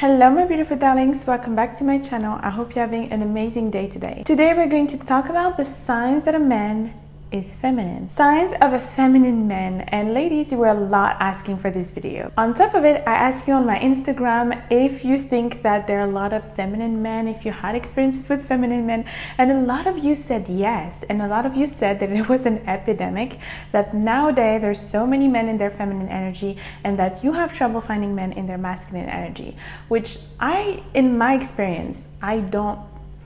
Hello my beautiful darlings, welcome back to my channel. I hope you're having an amazing day today. Today we're going to talk about the signs that a man is feminine. Signs of a feminine man. And ladies, you were a lot asking for this video. On top of it, I asked you on my Instagram if you think that there are a lot of feminine men, if you had experiences with feminine men, and a lot of you said yes, and a lot of you said that it was an epidemic, that nowadays there's so many men in their feminine energy and that you have trouble finding men in their masculine energy, which in my experience, I don't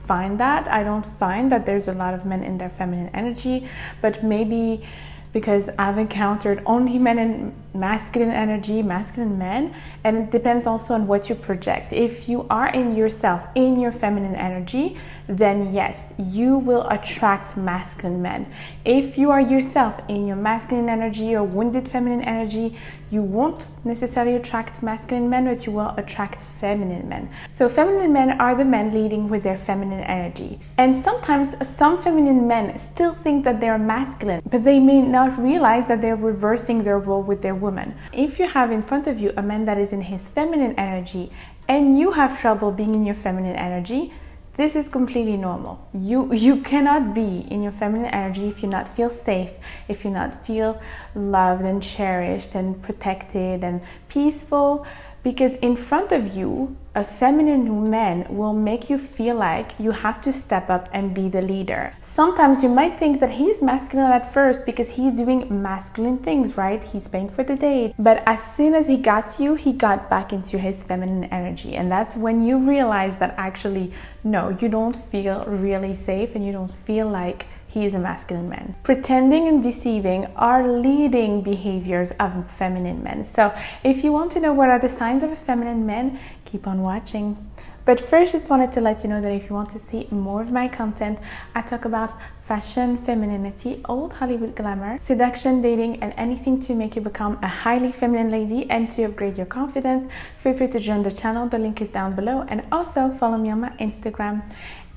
find that there's a lot of men in their feminine energy, but maybe because I've encountered only men in masculine energy, masculine men, and it depends also on what you project. If you are in yourself, in your feminine energy, then yes, you will attract masculine men. If you are yourself in your masculine energy or wounded feminine energy, you won't necessarily attract masculine men, but you will attract feminine men. So feminine men are the men leading with their feminine energy. And sometimes some feminine men still think that they're masculine, but they may not realize that they're reversing their role with their woman. If you have in front of you a man that is in his feminine energy and you have trouble being in your feminine energy, this is completely normal. You cannot be in your feminine energy if you not feel safe, if you not feel loved and cherished and protected and peaceful, because in front of you, a feminine man will make you feel like you have to step up and be the leader. Sometimes you might think that he's masculine at first because he's doing masculine things, right? He's paying for the date. But as soon as he got you, he got back into his feminine energy. And that's when you realize that actually, no, you don't feel really safe and you don't feel like he's a masculine man. Pretending and deceiving are leading behaviors of feminine men. So if you want to know what are the signs of a feminine man, keep on watching. But first, just wanted to let you know that if you want to see more of my content, I talk about fashion, femininity, old Hollywood glamour, seduction, dating, and anything to make you become a highly feminine lady and to upgrade your confidence. Feel free to join the channel, the link is down below, and also follow me on my Instagram.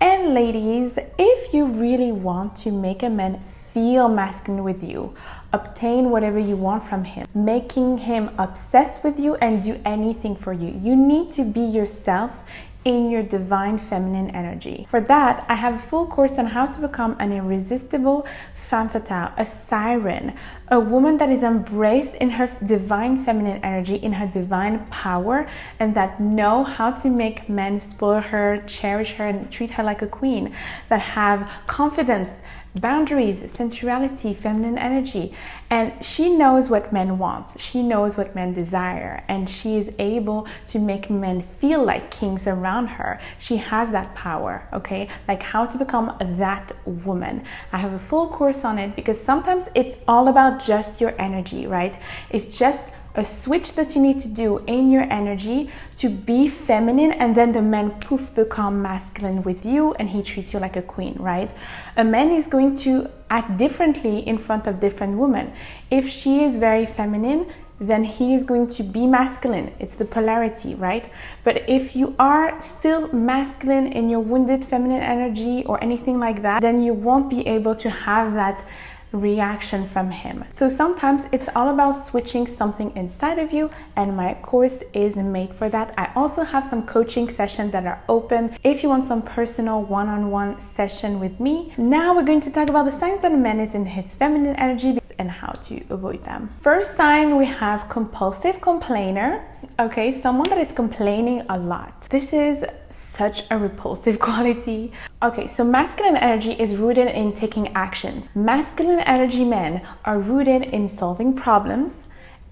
And ladies, if you really want to make a man feel masculine with you, obtain whatever you want from him, making him obsessed with you and do anything for you, you need to be yourself in your divine feminine energy. For that, I have a full course on how to become an irresistible femme fatale, a siren, a woman that is embraced in her divine feminine energy, in her divine power, and that know how to make men spoil her, cherish her, and treat her like a queen, that have confidence, boundaries, sensuality, feminine energy. And she knows what men want, she knows what men desire, and she is able to make men feel like kings around her. She has that power, okay? Like how to become that woman. I have a full course on it because sometimes it's all about just your energy, right? It's just a switch that you need to do in your energy to be feminine, and then the man poof become masculine with you and he treats you like a queen, right? A man is going to act differently in front of different women. If she is very feminine, then he is going to be masculine. It's the polarity, right? But if you are still masculine in your wounded feminine energy or anything like that, then you won't be able to have that reaction from him. So sometimes it's all about switching something inside of you, and my course is made for that. I also have some coaching sessions that are open if you want some personal one-on-one session with me. Now we're going to talk about the signs that a man is in his feminine energy and how to avoid them. First sign, we have compulsive complainer. Okay, someone that is complaining a lot. This is such a repulsive quality. Okay, so masculine energy is rooted in taking actions. Masculine energy men are rooted in solving problems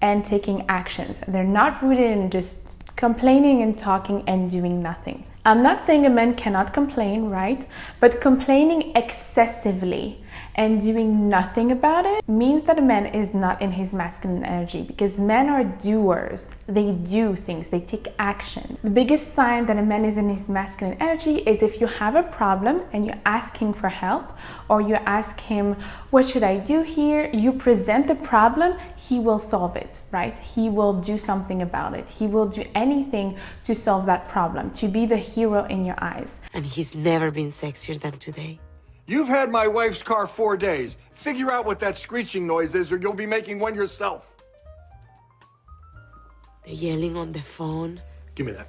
and taking actions. They're not rooted in just complaining and talking and doing nothing. I'm not saying a man cannot complain, right? But complaining excessively and doing nothing about it means that a man is not in his masculine energy, because men are doers. They do things, they take action. The biggest sign that a man is in his masculine energy is if you have a problem and you're asking for help, or you ask him, what should I do here? You present the problem, he will solve it, right? He will do something about it. He will do anything to solve that problem, to be the hero in your eyes. And he's never been sexier than today. You've had my wife's car 4 days. Figure out what that screeching noise is, or you'll be making one yourself. The yelling on the phone. Give me that.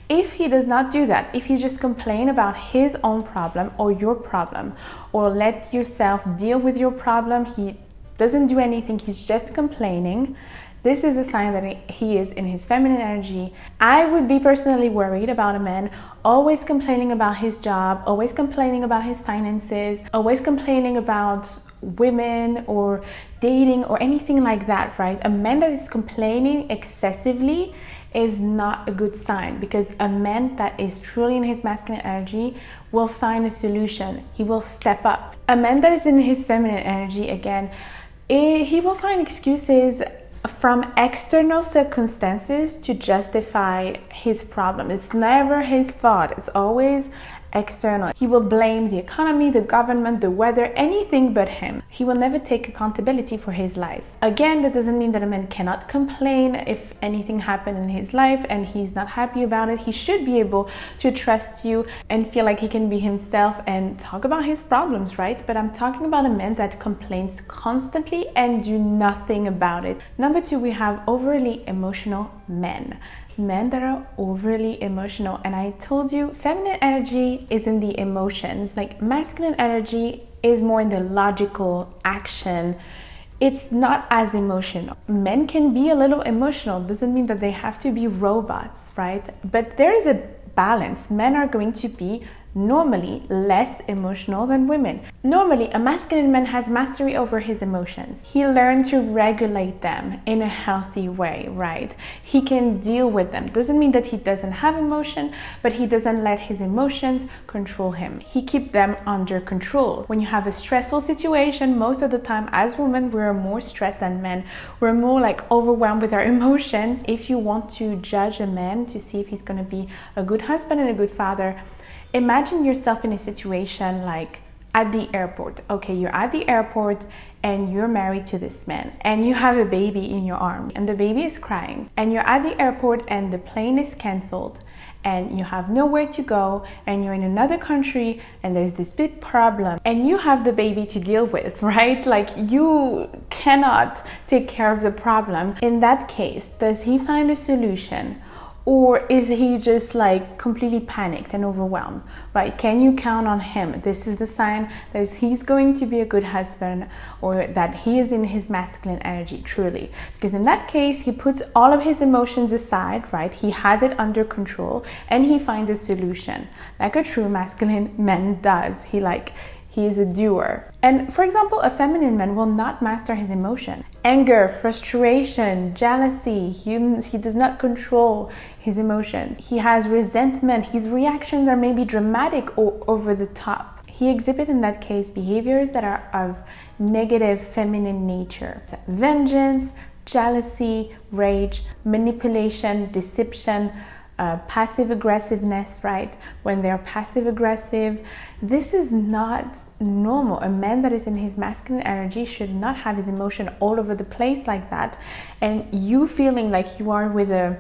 If he does not do that, if you just complain about his own problem or your problem, or let yourself deal with your problem, he doesn't do anything, he's just complaining, this is a sign that he is in his feminine energy. I would be personally worried about a man always complaining about his job, always complaining about his finances, always complaining about women or dating or anything like that, right? A man that is complaining excessively is not a good sign, because a man that is truly in his masculine energy will find a solution. He will step up. A man that is in his feminine energy, again, he will find excuses from external circumstances to justify his problem. It's never his fault. It's always external. He will blame the economy, the government, the weather, anything but him. He will never take accountability for his life. Again, that doesn't mean that a man cannot complain if anything happened in his life and he's not happy about it. He should be able to trust you and feel like he can be himself and talk about his problems, right? But I'm talking about a man that complains constantly and do nothing about it. Number two, we have overly emotional men. Men that are overly emotional. And I told you, feminine energy is in the emotions. Like masculine energy is more in the logical action. It's not as emotional. Men can be a little emotional. Doesn't mean that they have to be robots, right? But there is a balance. Men are going to be normally less emotional than women. Normally, a masculine man has mastery over his emotions. He learned to regulate them in a healthy way, right? He can deal with them. Doesn't mean that he doesn't have emotion, but he doesn't let his emotions control him. He keeps them under control. When you have a stressful situation, most of the time as women, we're more stressed than men. We're more like overwhelmed with our emotions. If you want to judge a man to see if he's going to be a good husband and a good father, imagine yourself in a situation like at the airport. Okay, you're at the airport and you're married to this man and you have a baby in your arm and the baby is crying, and you're at the airport and the plane is cancelled and you have nowhere to go and you're in another country and there's this big problem and you have the baby to deal with, right? Like you cannot take care of the problem. In that case, does he find a solution? Or is he just like completely panicked and overwhelmed, right? Can you count on him? This is the sign that he's going to be a good husband, or that he is in his masculine energy, truly. Because in that case, he puts all of his emotions aside, right? He has it under control and he finds a solution like a true masculine man does. He is a doer. And for example, a feminine man will not master his emotion. Anger, frustration, jealousy, he does not control his emotions. He has resentment. His reactions are maybe dramatic or over the top. He exhibits in that case behaviors that are of negative feminine nature. Vengeance, jealousy, rage, manipulation, deception, passive aggressiveness, right? When they're passive aggressive, this is not normal. A man that is in his masculine energy should not have his emotion all over the place like that, and you feeling like you are with a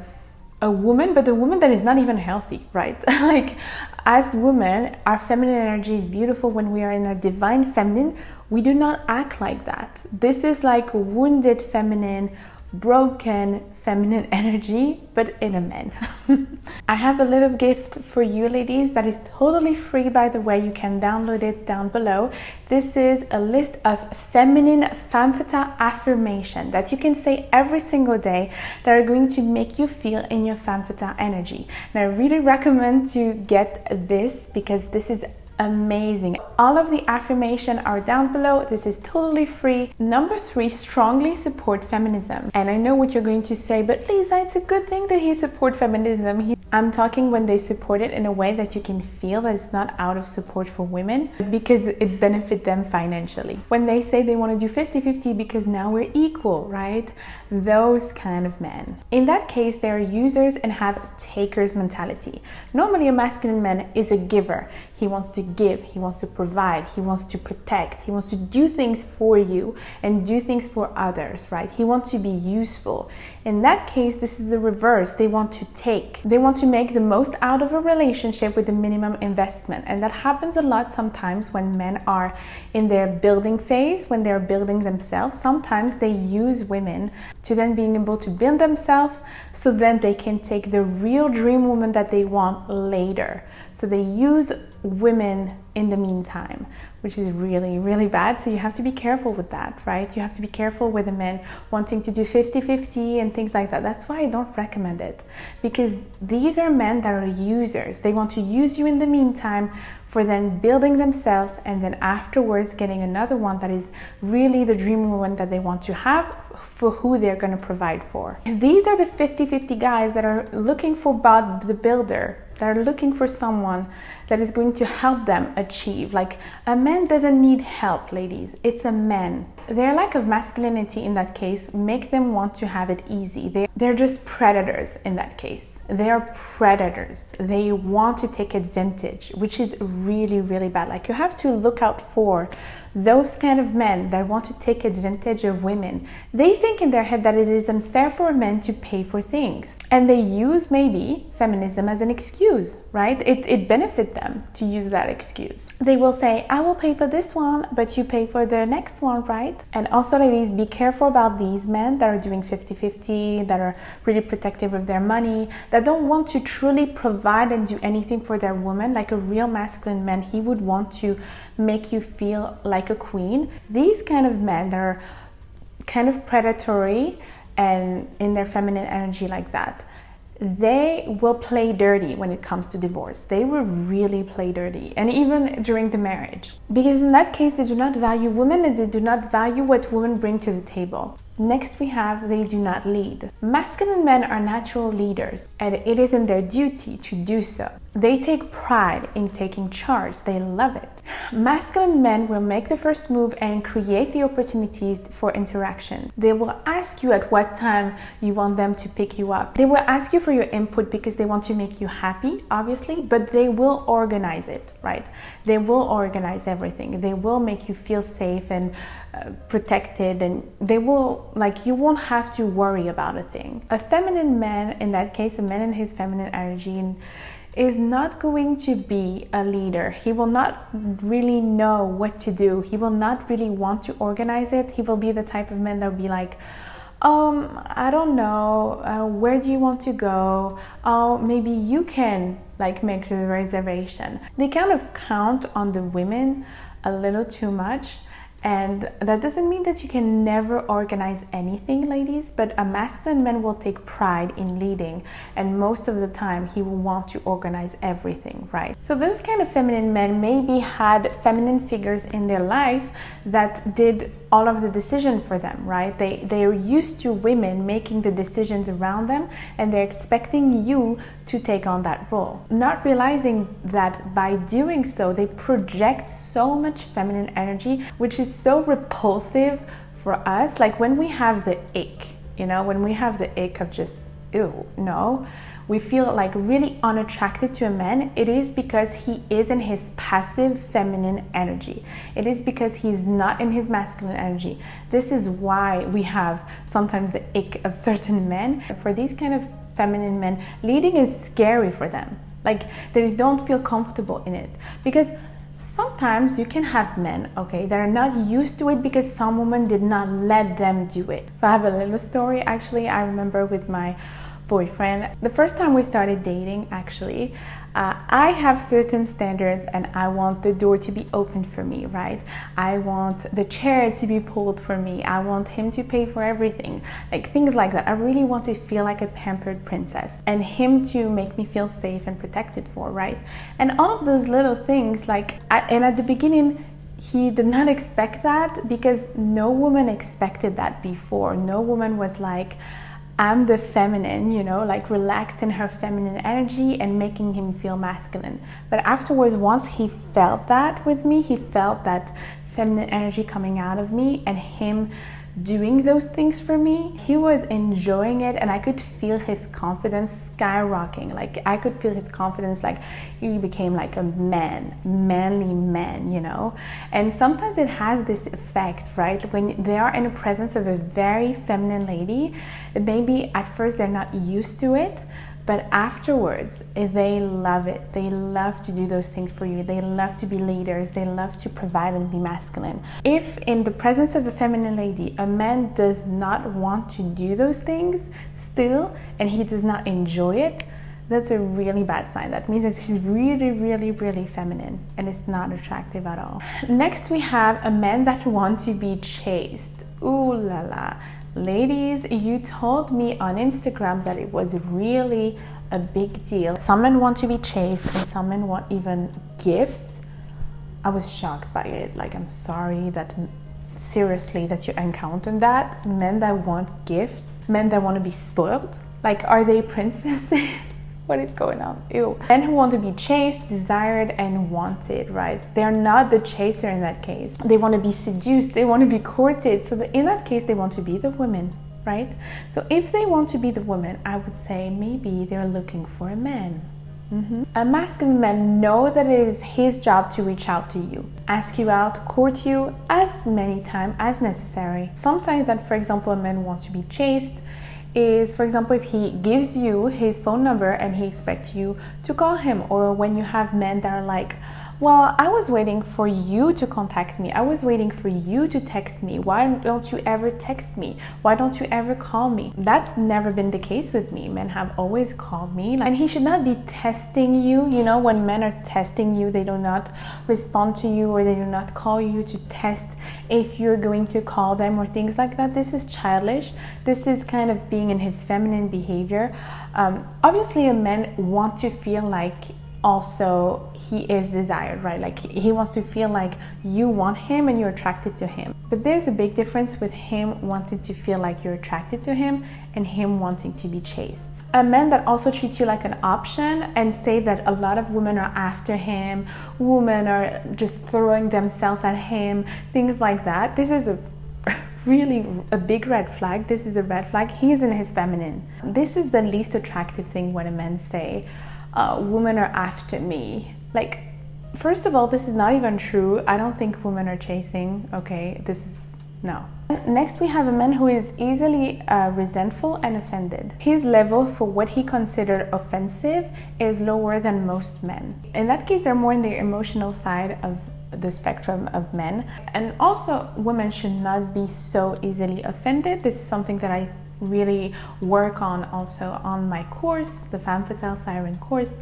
woman, but a woman that is not even healthy, right? Like as women, our feminine energy is beautiful. When we are in a divine feminine, we do not act like that. This is like wounded feminine, broken feminine energy, but in a man. I have a little gift for you ladies that is totally free, by the way. You can download it down below. This is a list of feminine femme fatale affirmation that you can say every single day that are going to make you feel in your femme fatale energy. And I really recommend to get this because this is amazing. All of the affirmation are down below. This is totally free. Number 3, strongly support feminism. And I know what you're going to say, but Lisa, it's a good thing that he supports feminism. I'm talking when they support it in a way that you can feel that it's not out of support for women, because it benefits them financially. When they say they want to do 50-50 because now we're equal, right? Those kind of men. In that case, they are users and have takers mentality. Normally, a masculine man is a giver. He wants to give, he wants to provide, he wants to protect, he wants to do things for you and do things for others, right? He wants to be useful. In that case, this is the reverse. They want to take. They want to make the most out of a relationship with the minimum investment. And that happens a lot sometimes when men are in their building phase, when they're building themselves. Sometimes they use women to then being able to build themselves so then they can take the real dream woman that they want later. So they use women in the meantime, which is really, really bad. So you have to be careful with that, right? You have to be careful with the men wanting to do 50-50 and things like that. That's why I don't recommend it, because these are men that are users. They want to use you in the meantime for then building themselves, and then afterwards getting another one that is really the dream woman that they want to have, for who they're going to provide for. And these are the 50-50 guys that are looking for Bob the Builder, that are looking for someone that is going to help them achieve. Like, a man doesn't need help, ladies. It's a man. Their lack of masculinity in that case make them want to have it easy. They're just predators in that case. They are predators. They want to take advantage, which is really, really bad. Like, you have to look out for those kind of men that want to take advantage of women. They think in their head that it is unfair for men to pay for things, and they use maybe feminism as an excuse, right? It benefits them to use that excuse. They will say, I will pay for this one, but you pay for the next one, right? And also, ladies, be careful about these men that are doing 50-50, that are really protective of their money, that don't want to truly provide and do anything for their woman. Like a real masculine man, he would want to make you feel like a queen. These kind of men that are kind of predatory and in their feminine energy like that, they will play dirty when it comes to divorce. They will really play dirty, and even during the marriage, because in that case they do not value women and they do not value what women bring to the table. Next we have, they do not lead. Masculine men are natural leaders, and it is in their duty to do so. They take pride in taking charge. They love it. Masculine men will make the first move and create the opportunities for interaction. They will ask you at what time you want them to pick you up. They will ask you for your input because they want to make you happy, obviously, but they will organize it, right? They will organize everything. They will make you feel safe and protected, and they will, like, you won't have to worry about a thing. A feminine man, in that case, a man in his feminine energy, is not going to be a leader. He will not really know what to do. He will not really want to organize it. He will be the type of man that will be like, I don't know, where do you want to go? Oh, maybe you can like make the reservation. They kind of count on the women a little too much. And that doesn't mean that you can never organize anything, ladies, but a masculine man will take pride in leading, and most of the time he will want to organize everything, right? So those kind of feminine men maybe had feminine figures in their life that did all of the decision for them, right? They are used to women making the decisions around them, and they're expecting you to take on that role, not realizing that by doing so they project so much feminine energy, which is so repulsive for us. Like when we have the ick, when we have the ick of just, ew, no, we feel like really unattracted to a man, it is because he is in his passive feminine energy. It is because he's not in his masculine energy. This is why we have sometimes the ick of certain men. For these kind of feminine men, leading is scary for them. Like they don't feel comfortable in it, because sometimes you can have men, okay, that are not used to it because some woman did not let them do it. So I have a little story. Actually, I remember with my boyfriend, the first time we started dating, actually, I have certain standards, and I want the door to be opened for me, right? I want the chair to be pulled for me. I want him to pay for everything, like things like that. I really want to feel like a pampered princess, and him to make me feel safe and protected for, right? And all of those little things, and at the beginning, he did not expect that, because no woman expected that before. No woman was like, I'm the feminine, like relaxed in her feminine energy and making him feel masculine. But afterwards, once he felt that with me, he felt that feminine energy coming out of me and him doing those things for me, he was enjoying it, and I could feel his confidence skyrocketing. Like I could feel his confidence, like he became like a manly man, And sometimes it has this effect, right? When they are in the presence of a very feminine lady, maybe at first they're not used to it, but afterwards they love it. They love to do those things for you. They love to be leaders. They love to provide and be masculine. If in the presence of a feminine lady a man does not want to do those things still, and he does not enjoy it, that's a really bad sign. That means that he's really, really, really feminine and it's not attractive at all. Next, we have a man that wants to be chased. Ooh la la. Ladies, you told me on Instagram that it was really a big deal. Some men want to be chased and some men want even gifts. I was shocked by it. Like, I'm sorry that seriously that you encountered that. Men that want gifts, men that want to be spoiled. Like, are they princesses? What is going on? Ew. Men who want to be chased, desired, and wanted, right? They're not the chaser in that case. They want to be seduced. They want to be courted. So in that case, they want to be the woman, right? So if they want to be the woman, I would say maybe they're looking for a man. A masculine man knows that it is his job to reach out to you, ask you out, court you as many times as necessary. Some signs that, for example, a man wants to be chased is, for example, if he gives you his phone number and he expects you to call him, or when you have men that are like, well, I was waiting for you to contact me. I was waiting for you to text me. Why don't you ever text me? Why don't you ever call me? That's never been the case with me. Men have always called me. And he should not be testing you. You know, when men are testing you, they do not respond to you or they do not call you to test if you're going to call them or things like that. This is childish. This is kind of being in his feminine behavior. Obviously, a man wants to feel like also he is desired, right? Like he wants to feel like you want him and you're attracted to him. But there's a big difference with him wanting to feel like you're attracted to him and him wanting to be chased. A man that also treats you like an option and say that a lot of women are after him, women are just throwing themselves at him, things like that. This is really a big red flag. This is a red flag. He is in his feminine. This is the least attractive thing when a man say, women are after me. Like, first of all, this is not even true. I don't think women are chasing. Okay, this is no. Next, we have a man who is easily resentful and offended. His level for what he considered offensive is lower than most men. In that case, they're more in the emotional side of the spectrum of men. And also, women should not be so easily offended. This is something that I really work on also on my course, the Femme Fatale Siren course.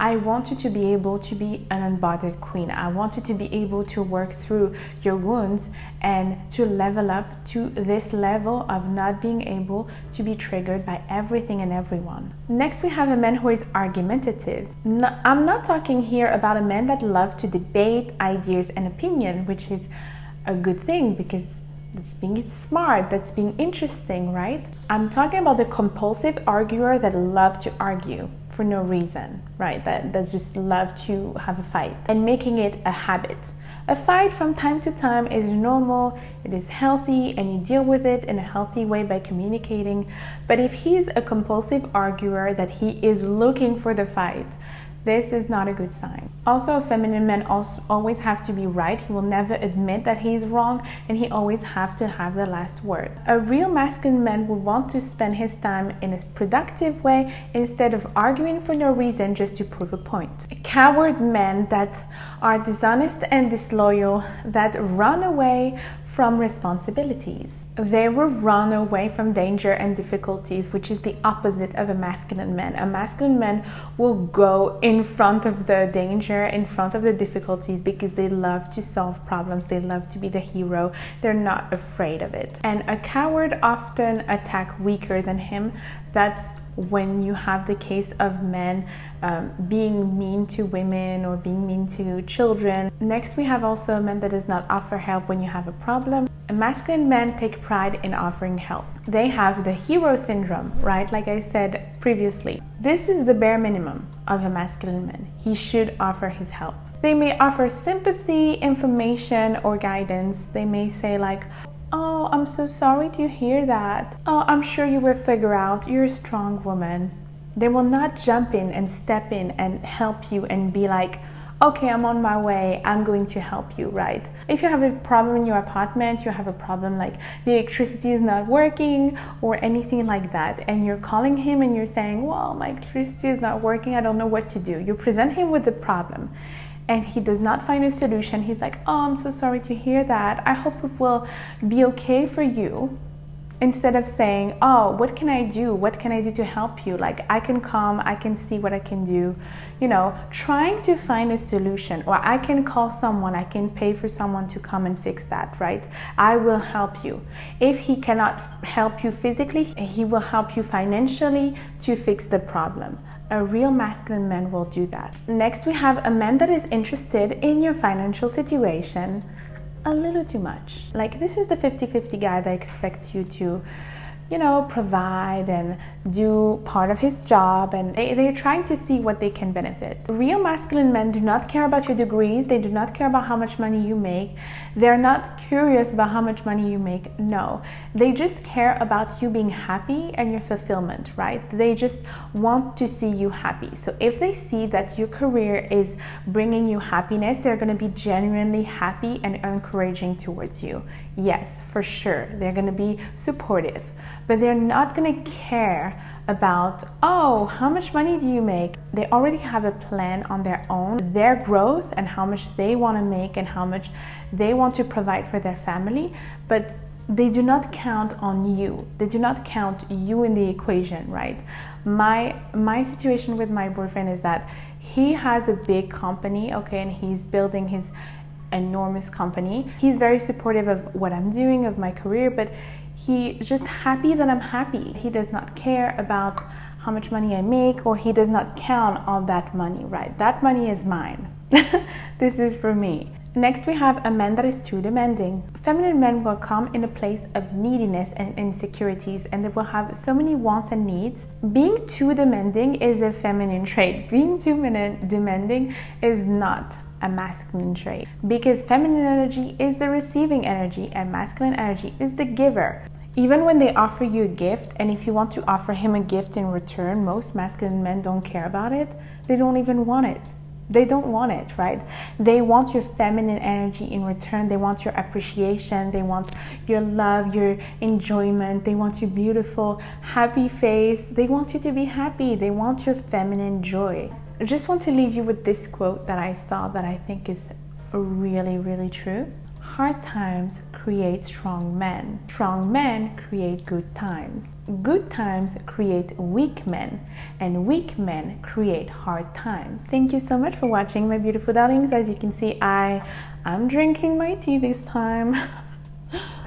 I want you to be able to be an unbothered queen. I want you to be able to work through your wounds and to level up to this level of not being able to be triggered by everything and everyone. Next, we have a man who is argumentative. I'm not talking here about a man that loves to debate ideas and opinion, which is a good thing because that's being smart, that's being interesting, right? I'm talking about the compulsive arguer that love to argue for no reason, right? That just love to have a fight and making it a habit. A fight from time to time is normal, it is healthy, and you deal with it in a healthy way by communicating. But if he's a compulsive arguer that he is looking for the fight, this is not a good sign. Also, a feminine man always have to be right. He will never admit that he's wrong, and he always have to have the last word. A real masculine man would want to spend his time in a productive way instead of arguing for no reason just to prove a point. Coward men that are dishonest and disloyal, that run away from responsibilities. They will run away from danger and difficulties, which is the opposite of a masculine man. A masculine man will go in front of the danger, in front of the difficulties, because they love to solve problems. They love to be the hero. They're not afraid of it. And a coward often attack weaker than him. That's when you have the case of men being mean to women or being mean to children. Next, we have also a man that does not offer help when you have a problem. A masculine men take pride in offering help. They have the hero syndrome, right? Like I said previously. This is the bare minimum of a masculine man. He should offer his help. They may offer sympathy, information, or guidance. They may say like, "Oh, I'm so sorry to hear that. Oh, I'm sure you will figure out. You're a strong woman." They will not jump in and step in and help you and be like, okay, I'm on my way, I'm going to help you, right? If you have a problem in your apartment, you have a problem like the electricity is not working or anything like that, and you're calling him and you're saying, well, my electricity is not working, I don't know what to do. You present him with the problem and he does not find a solution. He's like, oh, I'm so sorry to hear that. I hope it will be okay for you. Instead of saying, oh, what can I do? What can I do to help you? Like, I can come, I can see what I can do. You know, trying to find a solution, or I can call someone, I can pay for someone to come and fix that, right? I will help you. If he cannot help you physically, he will help you financially to fix the problem. A real masculine man will do that. Next, we have a man that is interested in your financial situation a little too much. Like, this is the 50-50 guy that expects you to, you know, provide and do part of his job, and they're trying to see what they can benefit. Real masculine men do not care about your degrees. They do not care about how much money you make. They're not curious about how much money you make. No, they just care about you being happy and your fulfillment, right? They just want to see you happy. So if they see that your career is bringing you happiness, they're going to be genuinely happy and encouraging towards you. Yes, for sure, they're going to be supportive, but they're not going to care about, oh, how much money do you make? They already have a plan on their own, their growth and how much they want to make and how much they want to provide for their family, but they do not count on you. They do not count you in the equation, right? My situation with my boyfriend is that he has a big company, okay, and he's building his enormous company. He's very supportive of what I'm doing, of my career, but he's just happy that I'm happy. He does not care about how much money I make, or he does not count on that money, right? That money is mine. This is for me. Next, we have a man that is too demanding. Feminine men will come in a place of neediness and insecurities, and they will have so many wants and needs. Being too demanding is a feminine trait. Being too demanding is not a masculine trait, because feminine energy is the receiving energy and masculine energy is the giver. Even when they offer you a gift, and if you want to offer him a gift in return, most masculine men don't care about it. They don't even want it. They don't want it, right? They want your feminine energy in return. They want your appreciation. They want your love, your enjoyment. They want your beautiful, happy face. They want you to be happy. They want your feminine joy. I just want to leave you with this quote that I saw that I think is really, really true. Hard times create strong men. Strong men create good times. Good times create weak men. And weak men create hard times. Thank you so much for watching, my beautiful darlings. As you can see, I'm drinking my tea this time.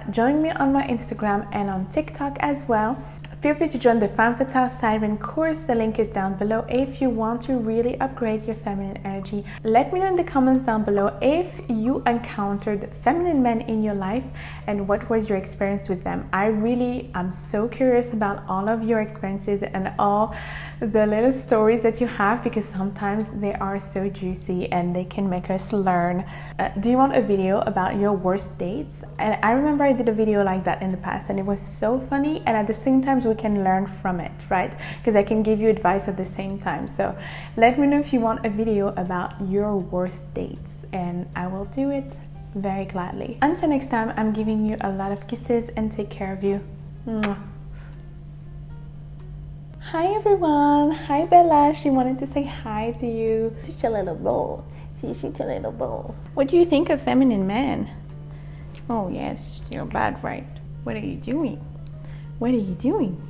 Join me on my Instagram and on TikTok as well. Feel free to join the Femme Fatale Siren course. The link is down below if you want to really upgrade your feminine energy. Let me know in the comments down below if you encountered feminine men in your life and what was your experience with them. I'm so curious about all of your experiences and all the little stories that you have, because sometimes they are so juicy and they can make us learn. Do you want a video about your worst dates? And I remember I did a video like that in the past, and it was so funny, and at the same time we can learn from it, right? Because I can give you advice at the same time. So let me know if you want a video about your worst dates, and I will do it very gladly. Until next time, I'm giving you a lot of kisses and take care of you. Mwah. Hi everyone. Hi Bella. She wanted to say hi to you. She's a little bowl. She's a little bowl. What do you think of feminine men? Oh yes, you're bad, right? What are you doing? What are you doing?